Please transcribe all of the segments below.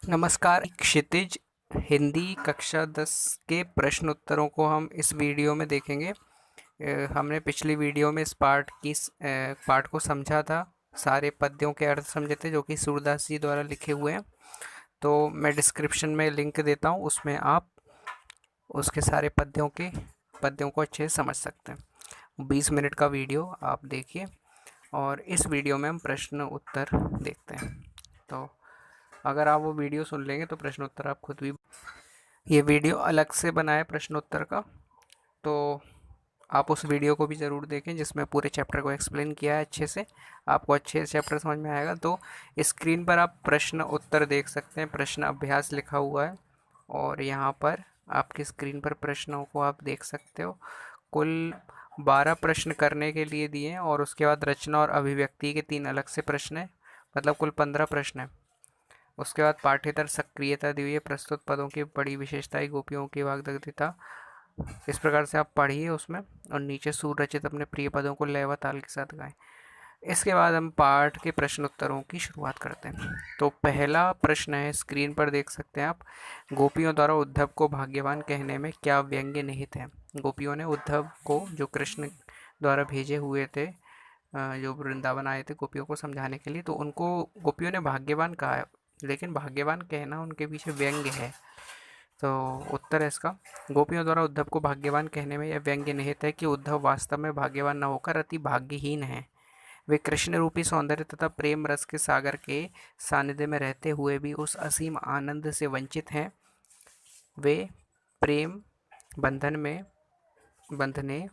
नमस्कार। क्षितिज हिंदी कक्षा 10 के प्रश्न उत्तरों को हम इस वीडियो में देखेंगे। हमने पिछली वीडियो में इस पाठ को समझा था, सारे पद्यों के अर्थ समझे थे जो कि सूरदास जी द्वारा लिखे हुए हैं। तो मैं डिस्क्रिप्शन में लिंक देता हूँ, उसमें आप उसके सारे पद्यों को अच्छे से समझ सकते हैं। 20 मिनट का वीडियो आप देखिए और इस वीडियो में हम प्रश्न उत्तर देखते हैं। तो अगर आप वो वीडियो सुन लेंगे तो प्रश्न उत्तर आप खुद भी, ये वीडियो अलग से बना है प्रश्न उत्तर का, तो आप उस वीडियो को भी ज़रूर देखें जिसमें पूरे चैप्टर को एक्सप्लेन किया है अच्छे से, आपको अच्छे से चैप्टर समझ में आएगा। तो स्क्रीन पर आप प्रश्न उत्तर देख सकते हैं, प्रश्न अभ्यास लिखा हुआ है और यहाँ पर आपकी स्क्रीन पर प्रश्नों को आप देख सकते हो। कुल 12 प्रश्न करने के लिए दिए हैं और उसके बाद रचना और अभिव्यक्ति के 3 अलग से प्रश्न हैं, मतलब कुल 15 प्रश्न हैं। उसके बाद पाठ्येतर सक्रियता दी हुई है, प्रस्तुत पदों की बड़ी विशेषताएं, गोपियों की वाग्दत्ता, इस प्रकार से आप पढ़िए उसमें। और नीचे सूर रचित अपने प्रिय पदों को लय व ताल के साथ गाएं। इसके बाद हम पाठ के प्रश्न उत्तरों की शुरुआत करते हैं। तो पहला प्रश्न है, स्क्रीन पर देख सकते हैं आप, गोपियों द्वारा उद्धव को भाग्यवान कहने में क्या व्यंग्य निहित है। गोपियों ने उद्धव को, जो कृष्ण द्वारा भेजे हुए थे, जो वृंदावन आए थे गोपियों को समझाने के लिए, तो उनको गोपियों ने भाग्यवान कहा है, लेकिन भाग्यवान कहना उनके पीछे व्यंग्य है। तो उत्तर है इसका, गोपियों द्वारा उद्धव को भाग्यवान कहने में यह व्यंग्य निहित है कि उद्धव वास्तव में भाग्यवान न होकर अति भाग्यहीन है। वे कृष्ण रूपी सौंदर्य तथा प्रेम रस के सागर के सानिध्य में रहते हुए भी उस असीम आनंद से वंचित हैं। वे प्रेम बंधन में बंधने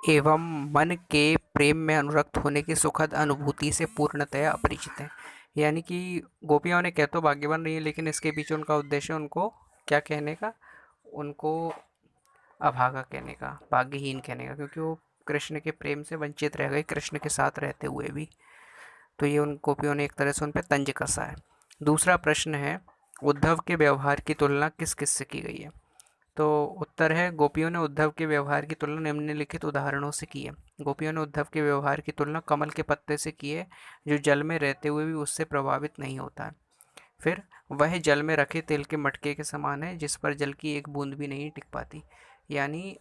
एवं मन के प्रेम में अनुरक्त होने की सुखद अनुभूति से पूर्णतया अपरिचित हैं। यानी कि गोपियों ने कह तो भाग्यवान नहीं है, लेकिन इसके पीछे उनका उद्देश्य उनको क्या कहने का, उनको अभागा कहने का, भाग्यहीन कहने का, क्योंकि वो कृष्ण के प्रेम से वंचित रह गए कृष्ण के साथ रहते हुए भी। तो ये उन गोपियों ने एक तरह से उन पर तंज कसा है। दूसरा प्रश्न है, उद्धव के व्यवहार की तुलना किस किस से की गई है। तो उत्तर है, गोपियों ने उद्धव के व्यवहार की तुलना निम्नलिखित उदाहरणों से की है। गोपियों ने उद्धव के व्यवहार की तुलना कमल के पत्ते से की है, जो जल में रहते हुए भी उससे प्रभावित नहीं होता है। फिर वह जल में रखे तेल के मटके के समान है, जिस पर जल की एक बूंद भी नहीं टिक पाती। यानी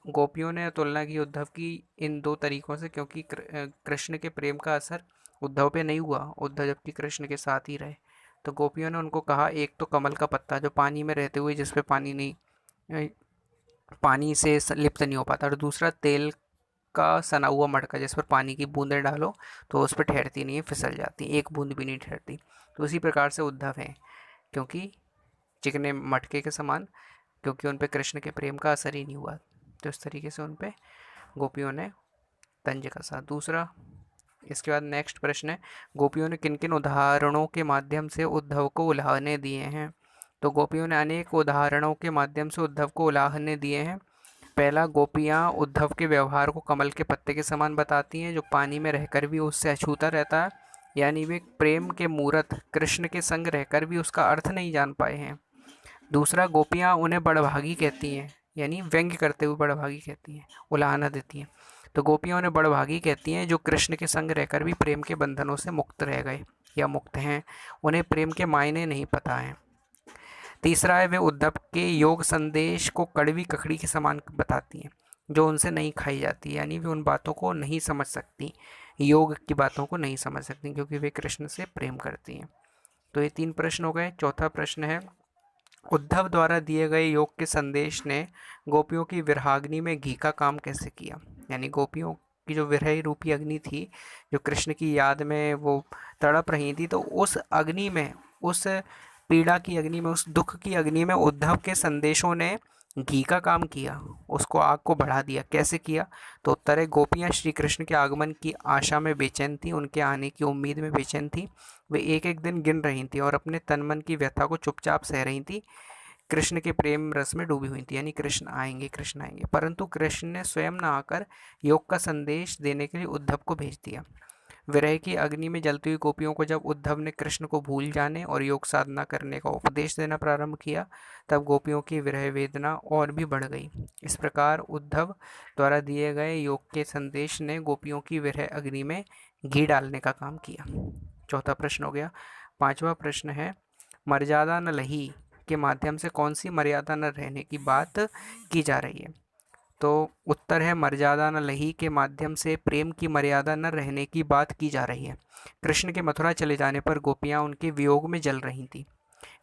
गोपियों ने तुलना की उद्धव की इन दो तरीकों से, क्योंकि कृष्ण के प्रेम का असर उद्धव पे नहीं हुआ, उद्धव जबकि कृष्ण के साथ ही रहे। तो गोपियों ने उनको कहा, एक तो कमल का पत्ता जो पानी में रहते हुए जिस पे पानी से लिप्त नहीं हो पाता, और दूसरा तेल का सना हुआ मटका जिस पर पानी की बूंदें डालो तो उस पर ठहरती नहीं है, फिसल जाती, एक बूंद भी नहीं ठहरती। तो उसी प्रकार से उद्धव हैं, क्योंकि चिकने मटके के समान, क्योंकि उन पे कृष्ण के प्रेम का असर ही नहीं हुआ। तो इस तरीके से उन पे गोपियों ने तंज कसा। दूसरा, इसके बाद नेक्स्ट प्रश्न है, गोपियों ने किन किन उदाहरणों के माध्यम से उद्धव को उलाहने दिए हैं। तो गोपियों ने अनेक उदाहरणों के माध्यम से उद्धव को उलाहने दिए हैं। पहला, गोपियाँ उद्धव के व्यवहार को कमल के पत्ते के समान बताती हैं, जो पानी में रहकर भी उससे अछूता रहता है। यानी वे प्रेम के मूर्त कृष्ण के संग रहकर भी उसका अर्थ नहीं जान पाए हैं। दूसरा, गोपियाँ उन्हें बड़भागी कहती हैं, यानी व्यंग्य करते हुए बड़भागी कहती हैं, उलाहना देती हैं। तो गोपियाँ उन्हें बड़भागी कहती हैं जो कृष्ण के संग रहकर भी प्रेम के बंधनों से मुक्त रह गए या मुक्त हैं, उन्हें प्रेम के मायने नहीं पता है। तीसरा है, वे उद्धव के योग संदेश को कड़वी ककड़ी के समान बताती हैं, जो उनसे नहीं खाई जाती, यानी वे उन बातों को नहीं समझ सकती, योग की बातों को नहीं समझ सकती, क्योंकि वे कृष्ण से प्रेम करती हैं। तो ये 3 प्रश्न हो गए। चौथा प्रश्न है, उद्धव द्वारा दिए गए योग के संदेश ने गोपियों की विरहाग्नि में घी का काम कैसे किया। यानी गोपियों की जो विरह रूपी अग्नि थी, जो कृष्ण की याद में वो तड़प रही थी, तो उस अग्नि में, उस पीड़ा की अग्नि में, उस दुख की अग्नि में उद्धव के संदेशों ने घी का काम किया, उसको आग को बढ़ा दिया। कैसे किया। तो उत्तर है, गोपियाँ श्री कृष्ण के आगमन की आशा में बेचैन थी, उनके आने की उम्मीद में बेचैन थी। वे एक एक दिन गिन रही थी और अपने तन मन की व्यथा को चुपचाप सह रही थी। कृष्ण के प्रेम रस में डूबी हुई थी, यानी कृष्ण आएंगे कृष्ण आएंगे, परंतु कृष्ण ने स्वयं न आकर योग का संदेश देने के लिए उद्धव को भेज दिया। विरह की अग्नि में जलती हुई गोपियों को जब उद्धव ने कृष्ण को भूल जाने और योग साधना करने का उपदेश देना प्रारंभ किया, तब गोपियों की विरह वेदना और भी बढ़ गई। इस प्रकार उद्धव द्वारा दिए गए योग के संदेश ने गोपियों की विरह अग्नि में घी डालने का काम किया। चौथा प्रश्न हो गया। पांचवा प्रश्न है, मर्यादा न लही के माध्यम से कौन सी मर्यादा न रहने की बात की जा रही है? तो उत्तर है, मर्यादा न लही के माध्यम से प्रेम की मर्यादा न रहने की बात की जा रही है। कृष्ण के मथुरा चले जाने पर गोपियां उनके वियोग में जल रही थीं।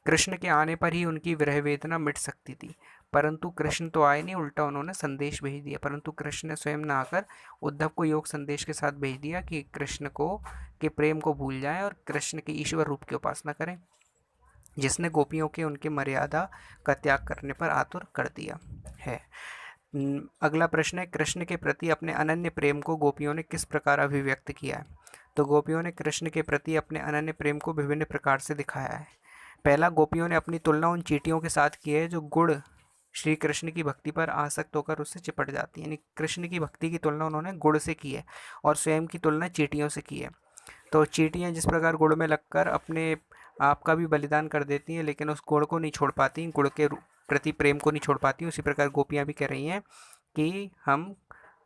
कृष्ण के आने पर ही उनकी विरह वेदना मिट सकती थी, परंतु कृष्ण तो आए नहीं, उल्टा उन्होंने संदेश भेज दिया। परंतु कृष्ण ने स्वयं न आकर उद्धव को योग संदेश के साथ भेज दिया कि कृष्ण को के प्रेम को भूल जाएं और कृष्ण के ईश्वर रूप की उपासना करें, जिसने गोपियों के उनके मर्यादा का त्याग करने पर आतुर कर दिया है। अगला प्रश्न है, कृष्ण के प्रति अपने अनन्य प्रेम को गोपियों ने किस प्रकार अभिव्यक्त किया है? तो गोपियों ने कृष्ण के प्रति अपने अनन्य प्रेम को विभिन्न प्रकार से दिखाया है। पहला, गोपियों ने अपनी तुलना उन चींटियों के साथ की है जो गुड़ श्री कृष्ण की भक्ति पर आसक्त होकर उससे चिपट जाती है। यानी कृष्ण की भक्ति की तुलना उन्होंने गुड़ से की है और स्वयं की तुलना चींटियों से की है। तो चींटियाँ जिस प्रकार गुड़ में लगकर अपने आप का भी बलिदान कर देती हैं, लेकिन उस गुड़ को नहीं छोड़ पाती, गुड़ के प्रति प्रेम को नहीं छोड़ पाती, उसी प्रकार गोपियाँ भी कह रही हैं कि हम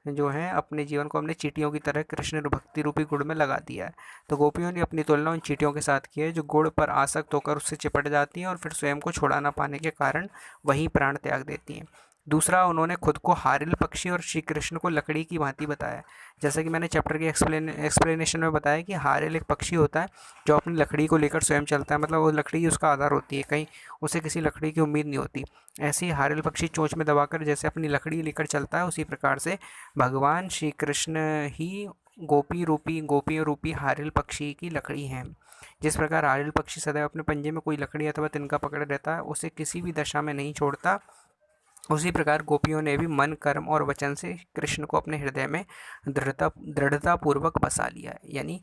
जो है अपने जीवन को हमने चींटियों की तरह कृष्ण भक्ति रूपी गुड़ में लगा दिया है। तो गोपियों ने अपनी तुलना उन चींटियों के साथ की है जो गुड़ पर आसक्त होकर उससे चिपट जाती हैं और फिर स्वयं को छुड़ा ना पाने के कारण वहीं प्राण त्याग देती हैं। दूसरा, उन्होंने खुद को हारिल पक्षी और श्री कृष्ण को लकड़ी की भांति बताया। जैसा कि मैंने चैप्टर के एक्सप्लेनेशन में बताया कि हारिल एक पक्षी होता है जो अपनी लकड़ी को लेकर स्वयं चलता है, मतलब वो लकड़ी उसका आधार होती है, कहीं उसे किसी लकड़ी की उम्मीद नहीं होती। ऐसे ही हारिल पक्षी चोंच में दबाकर जैसे अपनी लकड़ी लेकर चलता है, उसी प्रकार से भगवान श्री कृष्ण ही गोपियों रूपी हारिल पक्षी की लकड़ी हैं। जिस प्रकार हारिल पक्षी सदैव अपने पंजे में कोई लकड़ी अथवा तिनका पकड़े रहता है, उसे किसी भी दशा में नहीं छोड़ता, उसी प्रकार गोपियों ने भी मन, कर्म और वचन से कृष्ण को अपने हृदय में दृढ़ता पूर्वक बसा लिया है, यानी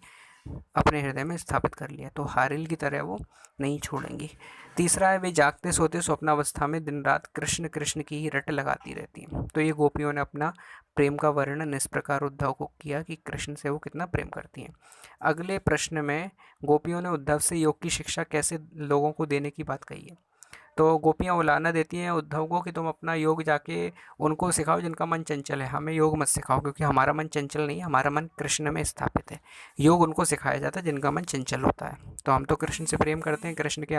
अपने हृदय में स्थापित कर लिया। तो हारिल की तरह वो नहीं छोड़ेंगी। तीसरा है, वे जागते सोते स्वप्नावस्था में दिन रात कृष्ण कृष्ण की ही रट लगाती रहती हैं। तो ये गोपियों ने अपना प्रेम का वर्णन इस प्रकार उद्धव को किया कि कृष्ण से वो कितना प्रेम करती हैं। अगले प्रश्न में गोपियों ने उद्धव से योग की शिक्षा कैसे लोगों को देने की बात कही है। तो गोपियाँ उलाहना देती हैं उद्धव को कि तुम अपना योग जाके उनको सिखाओ जिनका मन चंचल है, हमें योग मत सिखाओ, क्योंकि हमारा मन चंचल नहीं है, हमारा मन कृष्ण में स्थापित है। योग उनको सिखाया जाता है जिनका मन चंचल होता है। तो हम तो कृष्ण से प्रेम करते हैं, कृष्ण के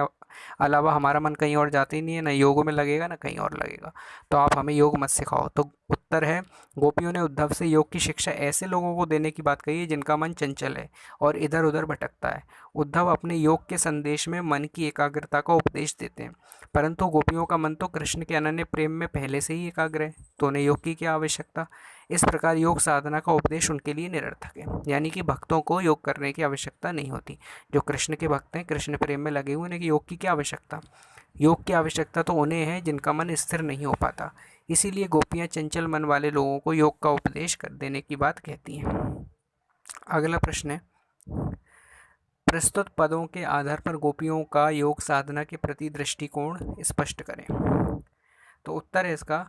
अलावा हमारा मन कहीं और जाता ही नहीं है, ना योग में लगेगा ना कहीं और लगेगा, तो आप हमें योग मत सिखाओ। तो उत्तर है, गोपियों ने उद्धव से योग की शिक्षा ऐसे लोगों को देने की बात कही है जिनका मन चंचल है और इधर उधर भटकता है। उद्धव अपने योग के संदेश में मन की एकाग्रता का उपदेश देते हैं, परंतु गोपियों का मन तो कृष्ण के अनन्य प्रेम में पहले से ही एकाग्र है, तो उन्हें योग की क्या आवश्यकता। इस प्रकार योग साधना का उपदेश उनके लिए निरर्थक है, यानी कि भक्तों को योग करने की आवश्यकता नहीं होती। जो कृष्ण के भक्त हैं, कृष्ण प्रेम में लगे हुए, उन्हें योग की क्या आवश्यकता। योग की आवश्यकता तो उन्हें है जिनका मन स्थिर नहीं हो पाता। इसीलिए गोपियाँ चंचल मन वाले लोगों को योग का उपदेश कर देने की बात कहती हैं। अगला प्रश्न है, प्रस्तुत पदों के आधार पर गोपियों का योग साधना के प्रति दृष्टिकोण स्पष्ट करें। तो उत्तर है इसका,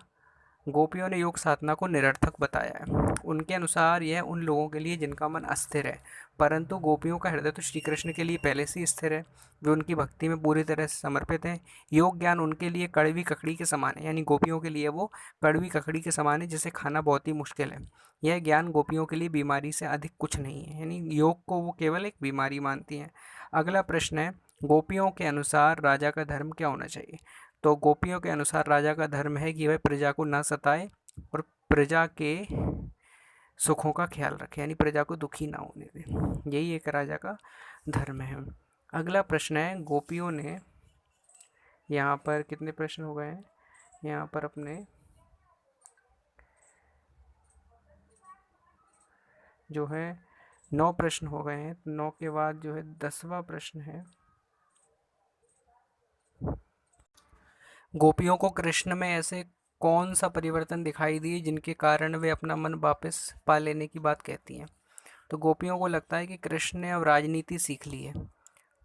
गोपियों ने योग साधना को निरर्थक बताया है। उनके अनुसार यह उन लोगों के लिए जिनका मन अस्थिर है, परंतु गोपियों का हृदय तो श्री कृष्ण के लिए पहले से स्थिर है, वे उनकी भक्ति में पूरी तरह से समर्पित हैं। योग ज्ञान उनके लिए कड़वी ककड़ी के समान है, यानी गोपियों के लिए वो कड़वी ककड़ी के समान है जिसे खाना बहुत ही मुश्किल है। यह ज्ञान गोपियों के लिए बीमारी से अधिक कुछ नहीं है, यानी योग को वो केवल एक बीमारी मानती हैं। अगला प्रश्न है, गोपियों के अनुसार राजा का धर्म क्या होना चाहिए। तो गोपियों के अनुसार राजा का धर्म है कि वह प्रजा को ना सताए और प्रजा के सुखों का ख्याल रखे, यानी प्रजा को दुखी ना होने दे, यही एक राजा का धर्म है। अगला प्रश्न है, गोपियों ने यहाँ पर कितने प्रश्न हो गए हैं, यहाँ पर अपने जो है 9 प्रश्न हो गए हैं। 9 के बाद जो है 10वां प्रश्न है, गोपियों को कृष्ण में ऐसे कौन सा परिवर्तन दिखाई दिए जिनके कारण वे अपना मन वापस पा लेने की बात कहती हैं। तो गोपियों को लगता है कि कृष्ण ने अब राजनीति सीख ली है,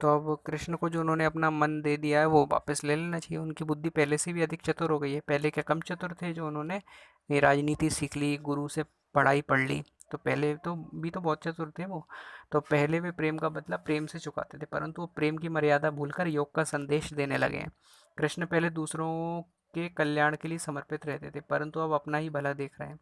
तो अब कृष्ण को जो उन्होंने अपना मन दे दिया है वो वापस ले लेना चाहिए। उनकी बुद्धि पहले से भी अधिक चतुर हो गई है, पहले क्या कम चतुर थे जो उन्होंने ये राजनीति सीख ली, गुरु से पढ़ाई पढ़ ली। तो पहले तो बहुत चतुर थे वो, तो पहले वे प्रेम का बदला प्रेम से चुकाते थे, परंतु वो प्रेम की मर्यादा भूलकर योग का संदेश देने लगे हैं। कृष्ण पहले दूसरों के कल्याण के लिए समर्पित रहते थे, परंतु अब अपना ही भला देख रहे हैं।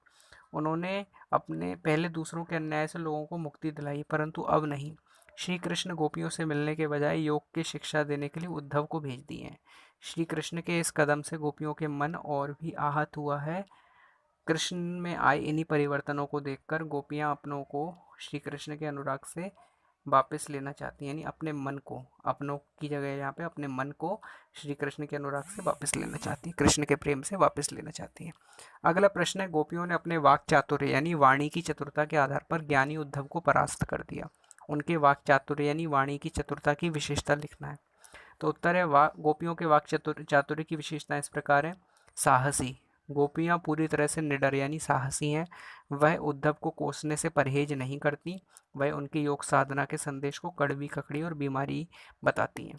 उन्होंने अपने पहले दूसरों के अन्याय से लोगों को मुक्ति दिलाई, परंतु अब नहीं। श्री कृष्ण गोपियों से मिलने के बजाय योग की शिक्षा देने के लिए उद्धव को भेज दिए हैं। श्री कृष्ण के इस कदम से गोपियों के मन और भी आहत हुआ है। कृष्ण में आए इन्हीं परिवर्तनों को देखकर गोपियां अपनों को श्री कृष्ण के अनुराग से वापस लेना चाहती हैं, यानी अपने मन को, अपनों की जगह यहाँ पे अपने मन को श्री कृष्ण के अनुराग से वापस लेना चाहती हैं, कृष्ण के प्रेम से वापस लेना चाहती हैं। अगला प्रश्न है, गोपियों ने अपने वाक चातुर्य यानी वाणी की चतुरता के आधार पर ज्ञानी उद्धव को परास्त कर दिया। उनके वाक चातुर्य यानी वाणी की चतुरता की विशेषता लिखना है। तो उत्तर है गोपियों के वाक चातुर्य की विशेषताएं इस प्रकार है। साहसी, गोपियां पूरी तरह से निडर यानी साहसी हैं। वह उद्धव को कोसने से परहेज नहीं करती। वह उनकी योग साधना के संदेश को कड़वी ककड़ी और बीमारी बताती हैं।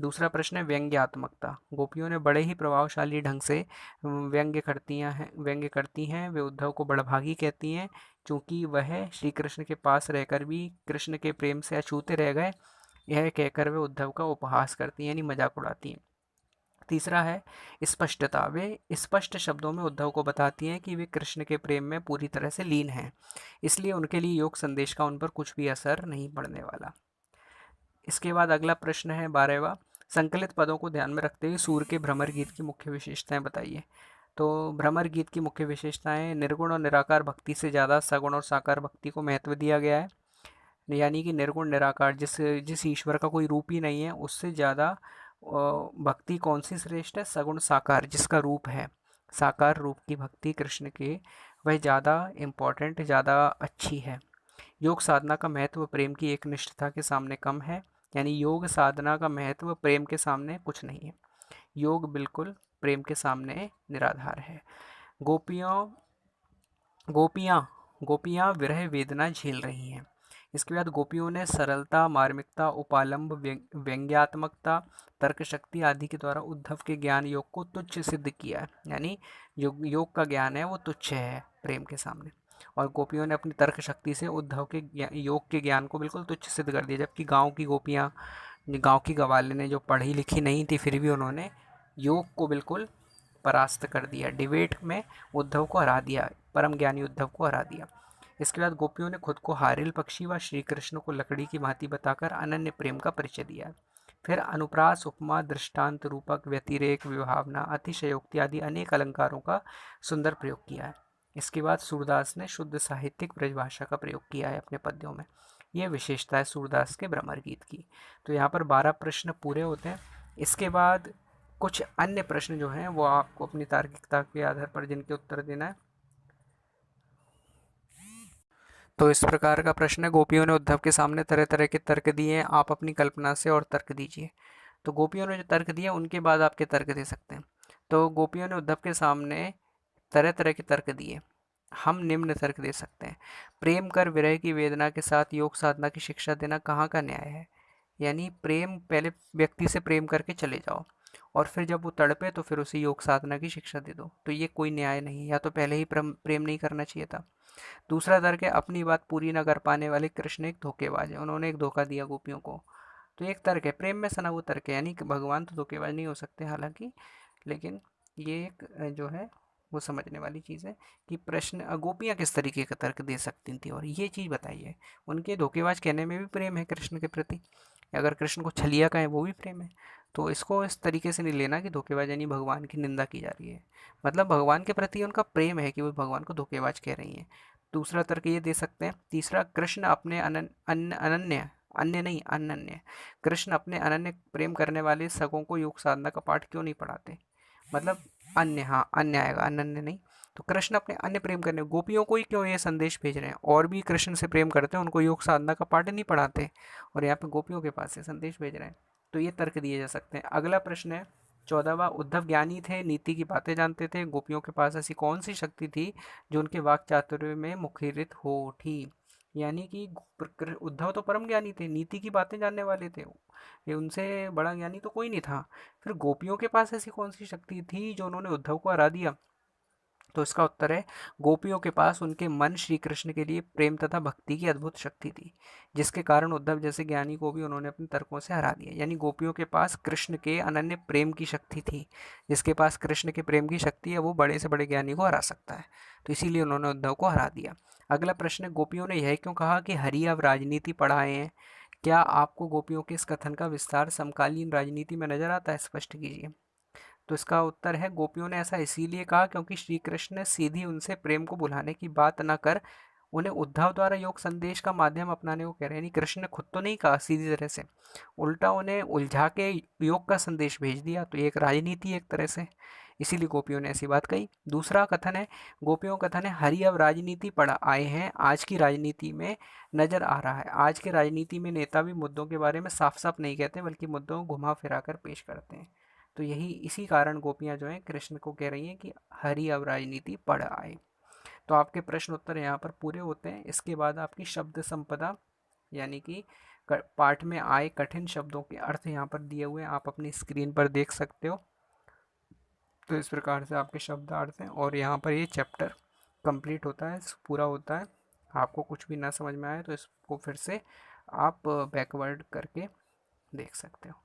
दूसरा प्रश्न है व्यंग्यात्मकता। गोपियों ने बड़े ही प्रभावशाली ढंग से व्यंग्य करती हैं। वे उद्धव को बड़भागी कहती हैं, क्योंकि वह श्री कृष्ण के पास रहकर भी कृष्ण के प्रेम से अछूते रह गए, यह कहकर वे उद्धव का उपहास करती हैं यानी मजाक उड़ाती हैं। तीसरा है स्पष्टता। वे स्पष्ट शब्दों में उद्धव को बताती हैं कि वे कृष्ण के प्रेम में पूरी तरह से लीन हैं, इसलिए उनके लिए योग संदेश का उन पर कुछ भी असर नहीं पड़ने वाला। इसके बाद अगला प्रश्न है 12वां, संकलित पदों को ध्यान में रखते हुए सूर के भ्रमर गीत की मुख्य विशेषताएं बताइए। तो भ्रमर गीत की मुख्य विशेषताएं, निर्गुण और निराकार भक्ति से ज़्यादा सगुण और साकार भक्ति को महत्व दिया गया है। यानी कि निर्गुण निराकार, जिस जिस ईश्वर का कोई रूप ही नहीं है, उससे ज़्यादा भक्ति कौन सी श्रेष्ठ है? सगुण साकार, जिसका रूप है, साकार रूप की भक्ति कृष्ण के, वह ज़्यादा इम्पॉर्टेंट, ज़्यादा अच्छी है। योग साधना का महत्व प्रेम की एक निष्ठता के सामने कम है। यानी योग साधना का महत्व प्रेम के सामने कुछ नहीं है। योग बिल्कुल प्रेम के सामने निराधार है। गोपियों गोपियाँ गोपियाँ विरह वेदना झेल रही हैं। इसके बाद गोपियों ने सरलता, मार्मिकता, उपालंब, व्यंग्यात्मकता, तर्क शक्ति आदि के द्वारा उद्धव के ज्ञान योग को तुच्छ सिद्ध किया है। यानी योग का ज्ञान है वो तुच्छ है प्रेम के सामने। और गोपियों ने अपनी तर्क शक्ति से उद्धव के योग के ज्ञान को बिल्कुल तुच्छ सिद्ध कर दिया। जबकि गांव की गवाले ने जो पढ़ी लिखी नहीं थी, फिर भी उन्होंने योग को बिल्कुल परास्त कर दिया, डिबेट में उद्धव को हरा दिया, परम ज्ञानी उद्धव को हरा दिया। इसके बाद गोपियों ने खुद को हारिल पक्षी व श्री कृष्ण को लकड़ी की भांति बताकर अनन्य प्रेम का परिचय दिया। फिर अनुप्रास, उपमा, दृष्टांत, रूपक, व्यतिरेक, विभावना, अतिशयोक्ति आदि अनेक अलंकारों का सुंदर प्रयोग किया है। इसके बाद सूरदास ने शुद्ध साहित्यिक ब्रजभाषा का प्रयोग किया है अपने पद्यों में। यह विशेषता है सूरदास के भ्रमर गीत की। तो यहाँ पर 12 प्रश्न पूरे होते हैं। इसके बाद कुछ अन्य प्रश्न जो हैं वो आपको अपनी तार्किकता के आधार पर जिनके उत्तर देना है। तो इस प्रकार का प्रश्न है, गोपियों ने उद्धव के सामने तरह तरह के तर्क दिए हैं, आप अपनी कल्पना से और तर्क दीजिए। तो गोपियों ने जो तर्क दिए उनके बाद आपके तर्क दे सकते हैं। तो गोपियों ने उद्धव के सामने तरह तरह के तर्क दिए। हम निम्न तर्क दे सकते हैं। प्रेम कर विरह की वेदना के साथ योग साधना की शिक्षा देना कहाँ का न्याय है? यानी प्रेम, पहले व्यक्ति से प्रेम करके चले जाओ और फिर जब वो तड़पे तो फिर उसे योग साधना की शिक्षा दे दो, तो ये कोई न्याय नहीं। या तो पहले ही प्रेम नहीं करना चाहिए था। दूसरा तर्क है, अपनी बात पूरी न कर पाने वाले कृष्ण एक धोखेबाज है, उन्होंने एक धोखा दिया गोपियों को। तो एक तर्क है, प्रेम में सना वो तर्क है, यानी कि भगवान तो धोखेबाज नहीं हो सकते हालांकि, लेकिन ये एक जो है वो समझने वाली चीज़ है कि प्रश्न गोपियाँ किस तरीके का तर्क दे सकती थी, और ये चीज़ बताइए। उनके धोखेबाज कहने में भी प्रेम है कृष्ण के प्रति, अगर कृष्ण को छलिया कहें वो भी प्रेम है। तो इसको इस तरीके से नहीं लेना कि धोखेबाज यानी भगवान की निंदा की जा रही है। मतलब भगवान के प्रति उनका प्रेम है कि वो भगवान को धोखेबाज कह रही हैं। दूसरा तर्क ये दे सकते हैं। तीसरा, कृष्ण अपने अनन्य अन्य नहीं अनन्य कृष्ण अपने अनन्य प्रेम करने वाले सगों को योग साधना का पाठ क्यों नहीं पढ़ाते? मतलब अन्य, हाँ अन्य आएगा, अनन्य नहीं। तो कृष्ण अपने अन्य प्रेम करने गोपियों को ही क्यों ये संदेश भेज रहे हैं? और भी कृष्ण से प्रेम करते हैं, उनको योग साधना का पाठ नहीं पढ़ाते, और यहाँ पे गोपियों के पास से संदेश भेज रहे हैं। तो ये तर्क दिए जा सकते हैं। अगला प्रश्न है 14वां, उद्धव ज्ञानी थे, नीति की बातें जानते थे, गोपियों के पास ऐसी कौन सी शक्ति थी जो उनके वाक चातुर्य में मुखरित हो उठी? यानी कि उद्धव तो परम ज्ञानी थे, नीति की बातें जानने वाले थे, ये उनसे बड़ा ज्ञानी तो कोई नहीं था। फिर गोपियों के पास ऐसी कौन सी शक्ति थी जो उन्होंने उद्धव को हरा दिया? तो इसका उत्तर है, गोपियों के पास उनके मन श्री कृष्ण के लिए प्रेम तथा भक्ति की अद्भुत शक्ति थी, जिसके कारण उद्धव जैसे ज्ञानी को भी उन्होंने अपने तर्कों से हरा दिया। यानी गोपियों के पास कृष्ण के अनन्य प्रेम की शक्ति थी, जिसके पास कृष्ण के प्रेम की शक्ति है वो बड़े से बड़े ज्ञानी को हरा सकता है, तो इसीलिए उन्होंने उद्धव को हरा दिया। अगला प्रश्न, गोपियों ने यह क्यों कहा कि हरि अब राजनीति पढ़ाए हैं? क्या आपको गोपियों के इस कथन का विस्तार समकालीन राजनीति में नजर आता है? स्पष्ट कीजिए। तो इसका उत्तर है, गोपियों ने ऐसा इसीलिए कहा क्योंकि श्री कृष्ण ने सीधी उनसे प्रेम को बुलाने की बात न कर उन्हें उद्धव द्वारा योग संदेश का माध्यम अपनाने को कह रहे हैं। यानी कृष्ण ने खुद तो नहीं कहा सीधी तरह से, उल्टा उन्हें उलझा के योग का संदेश भेज दिया। तो ये एक राजनीति एक तरह से, इसीलिए गोपियों ने ऐसी बात कही। दूसरा कथन है, गोपियों का कथन है, हरि अब राजनीति पढ़ आए हैं, आज की राजनीति में नजर आ रहा है। आज के राजनीति में नेता भी मुद्दों के बारे में साफ साफ नहीं कहते, बल्कि मुद्दों को घुमा फिरा कर पेश करते हैं। तो यही इसी कारण गोपियां जो हैं कृष्ण को कह रही हैं कि हरि अब राजनीति पढ़ आए। तो आपके प्रश्न उत्तर यहाँ पर पूरे होते हैं। इसके बाद आपकी शब्द संपदा, यानी कि पाठ में आए कठिन शब्दों के अर्थ यहाँ पर दिए हुए हैं, आप अपनी स्क्रीन पर देख सकते हो। तो इस प्रकार से आपके शब्दार्थ हैं और यहाँ पर ये चैप्टर कंप्लीट होता है, पूरा होता है। आपको कुछ भी ना समझ में आए तो इसको फिर से आप बैकवर्ड करके देख सकते हो।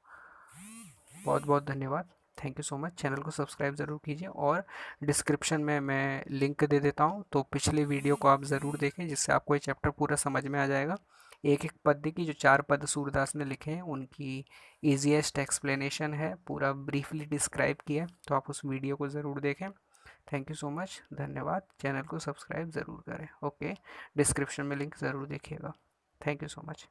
बहुत बहुत धन्यवाद। Thank you so much. Channel को सब्सक्राइब ज़रूर कीजिए और डिस्क्रिप्शन में मैं लिंक दे देता हूँ, तो पिछले वीडियो को आप ज़रूर देखें, जिससे आपको ये चैप्टर पूरा समझ में आ जाएगा। एक एक पद्य की जो 4 पद सूरदास ने लिखे हैं उनकी ईजीएस्ट एक्सप्लेनेशन है, पूरा ब्रीफली डिस्क्राइब किया है, तो आप उस वीडियो को ज़रूर देखें। थैंक यू सो मच, धन्यवाद। चैनल को सब्सक्राइब ज़रूर करें। ओके, डिस्क्रिप्शन में लिंक ज़रूर देखिएगा। Thank you so much.